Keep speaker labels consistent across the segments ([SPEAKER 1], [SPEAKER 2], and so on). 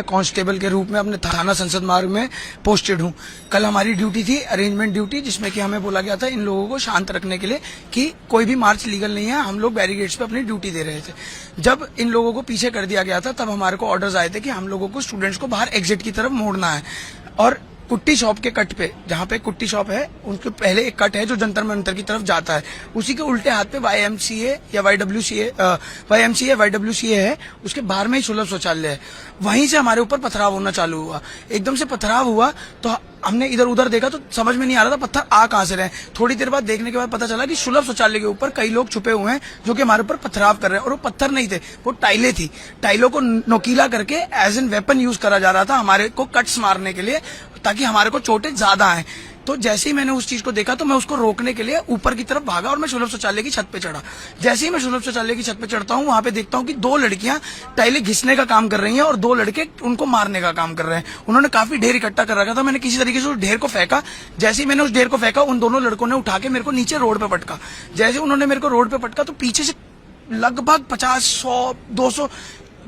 [SPEAKER 1] Constable के रूप में अपने थाना संसद मार्ग में पोस्टेड हूँ। कल हमारी ड्यूटी थी अरेंजमेंट ड्यूटी, जिसमें कि हमें बोला गया था इन लोगों को शांत रखने के लिए कि कोई भी मार्च लीगल नहीं है। हम लोग बैरिकेड्स पे अपनी ड्यूटी दे रहे थे। जब इन लोगों को पीछे कर दिया गया था तब हमारे को ऑर्डर्स आए थे कि हम लोगों को स्टूडेंट्स को बाहर एग्जिट की तरफ मोड़ना है। और कुट्टी शॉप के कट पे, जहाँ पे कुट्टी शॉप है उनके पहले एक कट है जो जंतर मंतर की तरफ जाता है, उसी के उल्टे हाथ पे YMCA या YWCA है, उसके बाहर में ही सुलभ शौचालय है। वहीं से हमारे ऊपर पथराव होना चालू हुआ। एकदम से पथराव हुआ तो हमने इधर उधर देखा तो समझ में नहीं आ रहा था पत्थर आ कहां से रहे। थोड़ी देर बाद देखने के बाद पता चला कि सुलभ शौचालय के ऊपर कई लोग छुपे हुए हैं जो कि हमारे ऊपर पथराव कर रहे हैं। और वो पत्थर नहीं थे, वो टाइलें थी। टाइलों को नोकीला करके एज एन वेपन यूज करा जा रहा था हमारे को कट्स मारने के लिए, ताकि हमारे को चोटें ज्यादा आए। तो जैसे ही मैंने उस चीज को देखा तो मैं उसको रोकने के लिए ऊपर की तरफ भागा और मैं सुलभ शौचालय की छत पे चढ़ा। जैसे ही मैं सुलभ शौचालय की छत पे चढ़ता हूँ, वहां पे देखता हूँ कि दो लड़कियां टाइलें घिसने का काम कर रही हैं और दो लड़के उनको मारने का काम कर रहे हैं। उन्होंने काफी ढेर इकट्ठा कर रखा था। मैंने किसी तरीके से उस ढेर को फेंका। जैसे ही मैंने उस ढेर को फेंका, उन दोनों लड़कों ने उठा के मेरे को नीचे रोड पे पटका। जैसे उन्होंने मेरे को रोड पे पटका तो पीछे से लगभग 50, 100, 200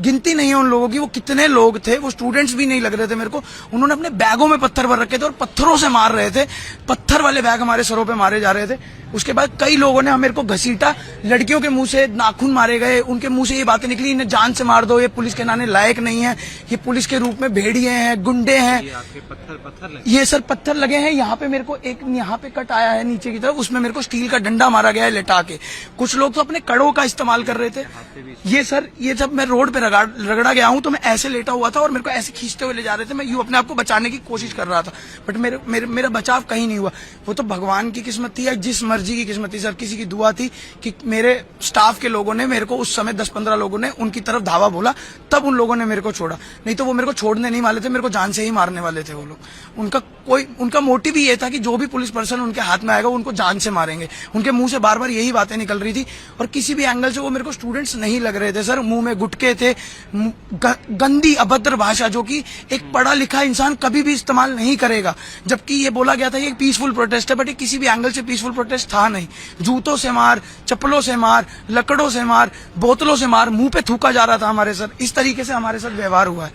[SPEAKER 1] गिनती नहीं है उन लोगों की, वो कितने लोग थे, वो स्टूडेंट्स भी नहीं लग रहे थे मेरे को। उन्होंने अपने बैगों में पत्थर भर रखे थे और पत्थरों से मार रहे थे। पत्थर वाले बैग हमारे सरों पे मारे जा रहे थे। उसके बाद कई लोगों ने मेरे को घसीटा। लड़कियों के मुंह से नाखून मारे गए, उनके मुंह से ये बातें निकली, इन्हें जान से मार दो, ये पुलिस के नाने लायक नहीं है, ये पुलिस के रूप में भेड़िए हैं, गुंडे हैं। ये सर पत्थर लगे हैं। यहाँ पे मेरे को एक यहाँ पे कट आया है नीचे की तरफ, उसमें मेरे को स्टील का डंडा मारा गया है लेटा के। कुछ लोग तो अपने कड़ों का इस्तेमाल कर रहे थे। ये सर, ये जब मैं रोड पे रगड़ा गया हूँ तो मैं ऐसे लेटा हुआ था और मेरे को ऐसे खींचते हुए ले जा रहे थे। मैं यूं अपने आप को बचाने की कोशिश कर रहा था, बट मेरा बचाव कहीं नहीं हुआ। वो तो भगवान की किस्मत थी या जिस मर्जी की किस्मत थी सर। किसी की दुआ थी कि मेरे स्टाफ के लोगों ने मेरे को उस समय 10-15 लोगों ने उनकी तरफ धावा बोला, तब उन लोगों ने मेरे को छोड़ा। नहीं तो वो मेरे को छोड़ने नहीं वाले थे, मेरे को जान से ही मारने वाले थे वो लोग। उनका मोटिव ही ये था कि जो भी पुलिस पर्सन उनके हाथ में आएगा उनको जान से मारेंगे। उनके मुंह से बार बार यही बातें निकल रही थी और किसी भी एंगल से वो मेरे को स्टूडेंट्स नहीं लग रहे थे सर। मुंह में गुटके थे, गंदी अभद्र भाषा जो कि एक पढ़ा लिखा इंसान कभी भी इस्तेमाल नहीं करेगा। जबकि ये बोला गया था ये पीसफुल प्रोटेस्ट है, बट ये किसी भी एंगल से पीसफुल प्रोटेस्ट था नहीं। जूतों से मार, चप्पलों से मार, लकड़ों से मार, बोतलों से मार, मुंह पे थूका जा रहा था हमारे सर। इस तरीके से हमारे साथ व्यवहार हुआ है।